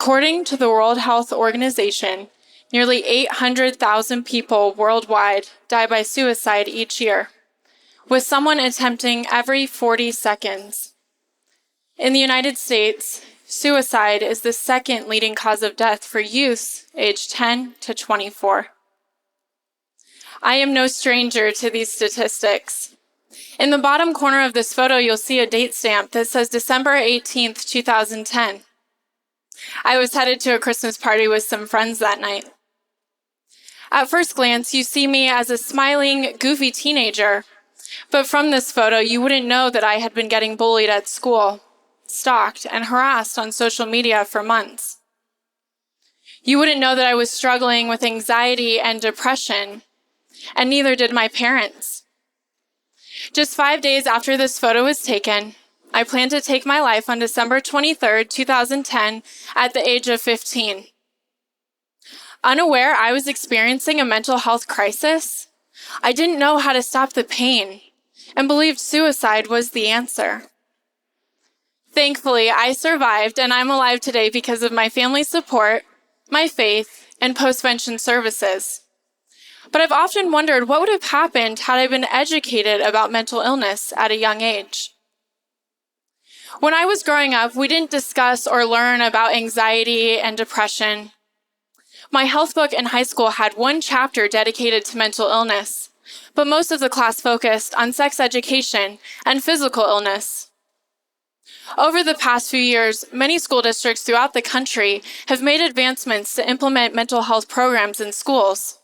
According to the World Health Organization, nearly 800,000 people worldwide die by suicide each year, with someone attempting every 40 seconds. In the United States, suicide is the second leading cause of death for youths aged 10 to 24. I am no stranger to these statistics. In the bottom corner of this photo, you'll see a date stamp that says December 18th, 2010. I was headed to a Christmas party with some friends that night. At first glance, you see me as a smiling, goofy teenager, but from this photo, you wouldn't know that I had been getting bullied at school, stalked, and harassed on social media for months. You wouldn't know that I was struggling with anxiety and depression, and neither did my parents. Just 5 days after this photo was taken, I planned to take my life on December 23rd, 2010, at the age of 15. Unaware I was experiencing a mental health crisis, I didn't know how to stop the pain and believed suicide was the answer. Thankfully, I survived and I'm alive today because of my family's support, my faith, and postvention services. But I've often wondered what would have happened had I been educated about mental illness at a young age. When I was growing up, we didn't discuss or learn about anxiety and depression. My health book in high school had one chapter dedicated to mental illness, but most of the class focused on sex education and physical illness. Over the past few years, many school districts throughout the country have made advancements to implement mental health programs in schools.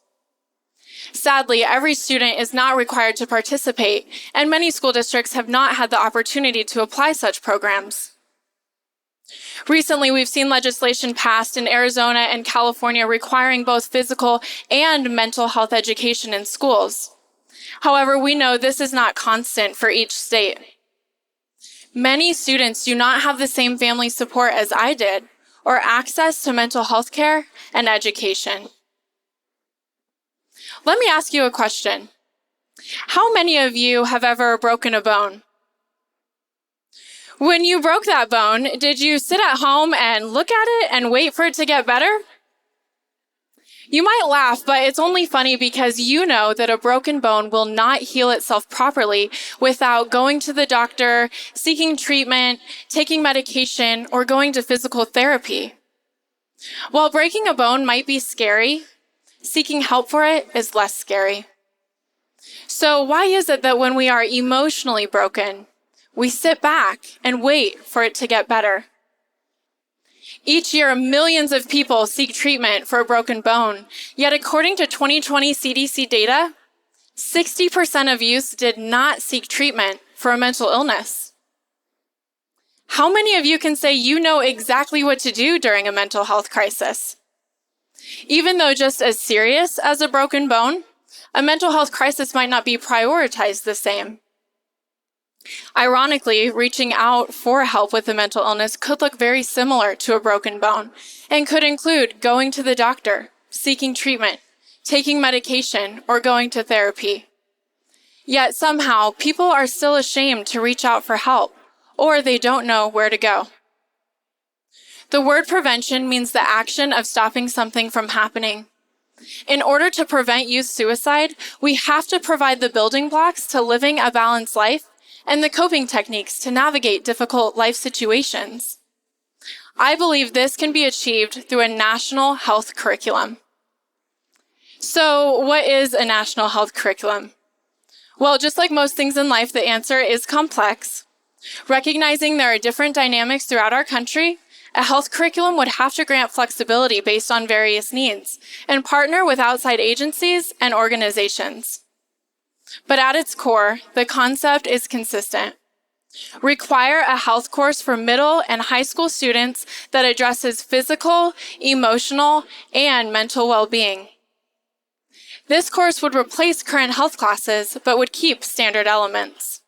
Sadly, every student is not required to participate, and many school districts have not had the opportunity to apply such programs. Recently, we've seen legislation passed in Arizona and California requiring both physical and mental health education in schools. However, we know this is not constant for each state. Many students do not have the same family support as I did, or access to mental health care and education. Let me ask you a question. How many of you have ever broken a bone? When you broke that bone, did you sit at home and look at it and wait for it to get better? You might laugh, but it's only funny because you know that a broken bone will not heal itself properly without going to the doctor, seeking treatment, taking medication, or going to physical therapy. While breaking a bone might be scary, seeking help for it is less scary. So why is it that when we are emotionally broken, we sit back and wait for it to get better? Each year, millions of people seek treatment for a broken bone, yet according to 2020 CDC data, 60% of youth did not seek treatment for a mental illness. How many of you can say you know exactly what to do during a mental health crisis? Even though just as serious as a broken bone, a mental health crisis might not be prioritized the same. Ironically, reaching out for help with a mental illness could look very similar to a broken bone and could include going to the doctor, seeking treatment, taking medication, or going to therapy. Yet somehow, people are still ashamed to reach out for help, or they don't know where to go. The word prevention means the action of stopping something from happening. In order to prevent youth suicide, we have to provide the building blocks to living a balanced life and the coping techniques to navigate difficult life situations. I believe this can be achieved through a national health curriculum. So, what is a national health curriculum? Well, just like most things in life, the answer is complex. Recognizing there are different dynamics throughout our country, a health curriculum would have to grant flexibility based on various needs and partner with outside agencies and organizations. But at its core, the concept is consistent. Require a health course for middle and high school students that addresses physical, emotional, and mental well-being. This course would replace current health classes, but would keep standard elements.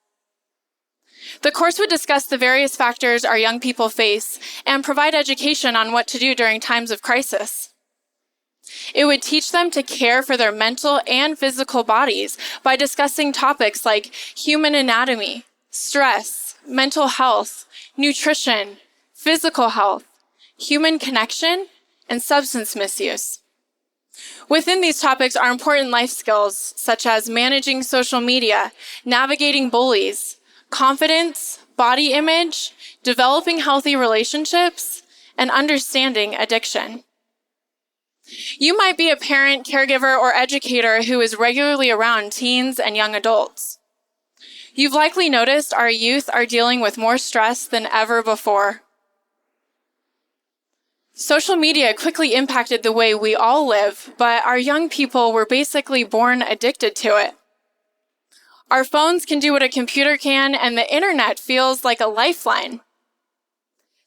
The course would discuss the various factors our young people face and provide education on what to do during times of crisis. It would teach them to care for their mental and physical bodies by discussing topics like human anatomy, stress, mental health, nutrition, physical health, human connection, and substance misuse. Within these topics are important life skills such as managing social media, navigating bullies, confidence, body image, developing healthy relationships, and understanding addiction. You might be a parent, caregiver, or educator who is regularly around teens and young adults. You've likely noticed our youth are dealing with more stress than ever before. Social media quickly impacted the way we all live, but our young people were basically born addicted to it. Our phones can do what a computer can, and the internet feels like a lifeline.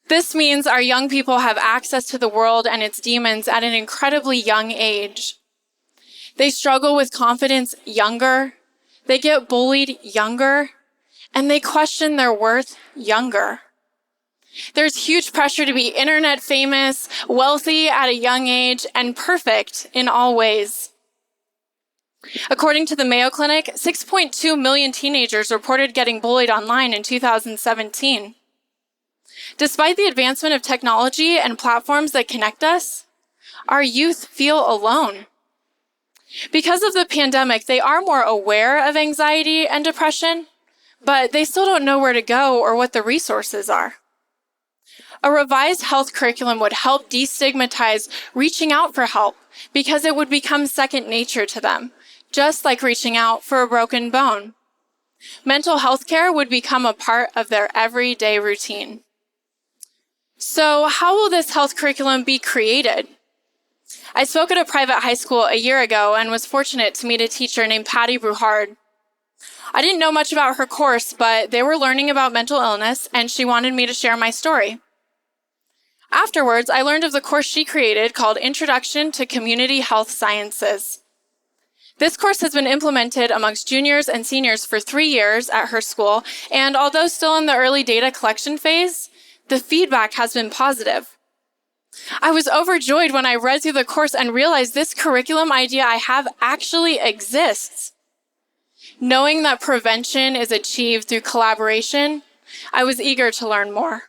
This means our young people have access to the world and its demons at an incredibly young age. They struggle with confidence younger, they get bullied younger, and they question their worth younger. There's huge pressure to be internet famous, wealthy at a young age, and perfect in all ways. According to the Mayo Clinic, 6.2 million teenagers reported getting bullied online in 2017. Despite the advancement of technology and platforms that connect us, our youth feel alone. Because of the pandemic, they are more aware of anxiety and depression, but they still don't know where to go or what the resources are. A revised health curriculum would help destigmatize reaching out for help because it would become second nature to them, just like reaching out for a broken bone. Mental health care would become a part of their everyday routine. So, how will this health curriculum be created? I spoke at a private high school a year ago and was fortunate to meet a teacher named Patty Bruhard. I didn't know much about her course, but they were learning about mental illness, and she wanted me to share my story. Afterwards, I learned of the course she created called Introduction to Community Health Sciences. This course has been implemented amongst juniors and seniors for 3 years at her school, and although still in the early data collection phase, the feedback has been positive. I was overjoyed when I read through the course and realized this curriculum idea I have actually exists. Knowing that prevention is achieved through collaboration, I was eager to learn more.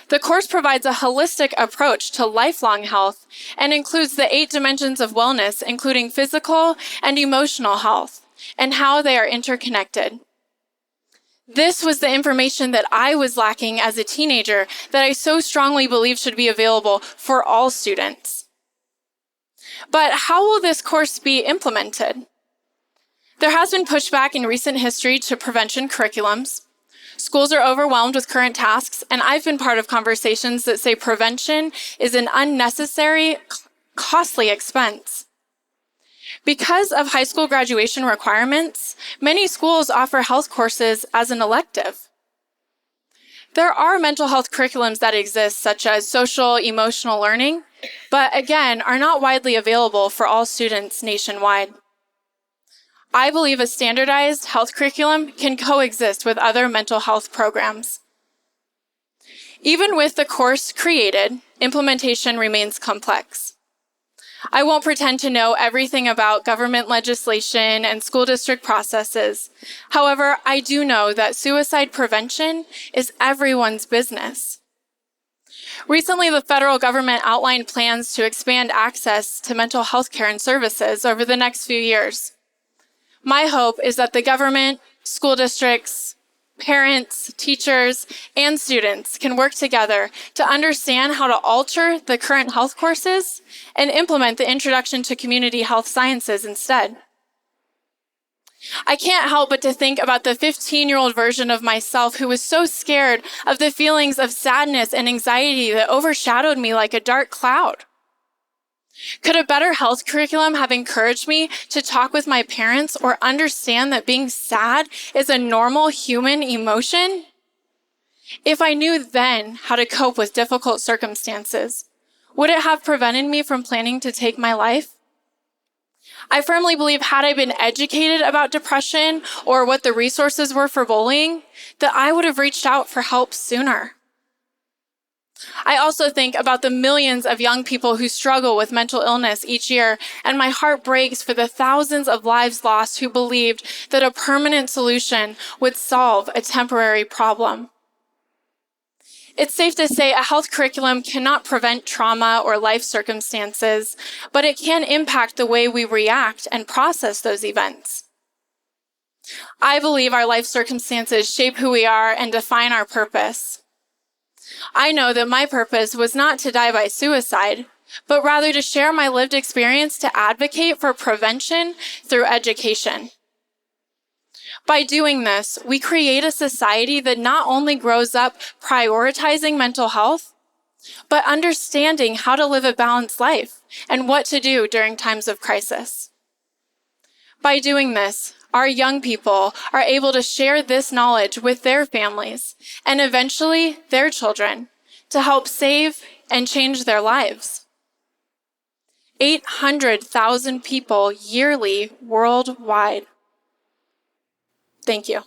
The course provides a holistic approach to lifelong health and includes the 8 dimensions of wellness, including physical and emotional health, and how they are interconnected. This was the information that I was lacking as a teenager that I so strongly believe should be available for all students. But how will this course be implemented? There has been pushback in recent history to prevention curriculums. Schools are overwhelmed with current tasks, and I've been part of conversations that say prevention is an unnecessary, costly expense. Because of high school graduation requirements, many schools offer health courses as an elective. There are mental health curriculums that exist, such as social emotional learning, but again, are not widely available for all students nationwide. I believe a standardized health curriculum can coexist with other mental health programs. Even with the course created, implementation remains complex. I won't pretend to know everything about government legislation and school district processes. However, I do know that suicide prevention is everyone's business. Recently, the federal government outlined plans to expand access to mental health care and services over the next few years. My hope is that the government, school districts, parents, teachers, and students can work together to understand how to alter the current health courses and implement the Introduction to Community Health Sciences instead. I can't help but to think about the 15-year-old version of myself who was so scared of the feelings of sadness and anxiety that overshadowed me like a dark cloud. Could a better health curriculum have encouraged me to talk with my parents or understand that being sad is a normal human emotion? If I knew then how to cope with difficult circumstances, would it have prevented me from planning to take my life? I firmly believe had I been educated about depression or what the resources were for bullying, that I would have reached out for help sooner. I also think about the millions of young people who struggle with mental illness each year, and my heart breaks for the thousands of lives lost who believed that a permanent solution would solve a temporary problem. It's safe to say a health curriculum cannot prevent trauma or life circumstances, but it can impact the way we react and process those events. I believe our life circumstances shape who we are and define our purpose. I know that my purpose was not to die by suicide, but rather to share my lived experience to advocate for prevention through education. By doing this, we create a society that not only grows up prioritizing mental health, but understanding how to live a balanced life and what to do during times of crisis. By doing this, our young people are able to share this knowledge with their families and eventually their children to help save and change their lives. 800,000 people yearly worldwide. Thank you.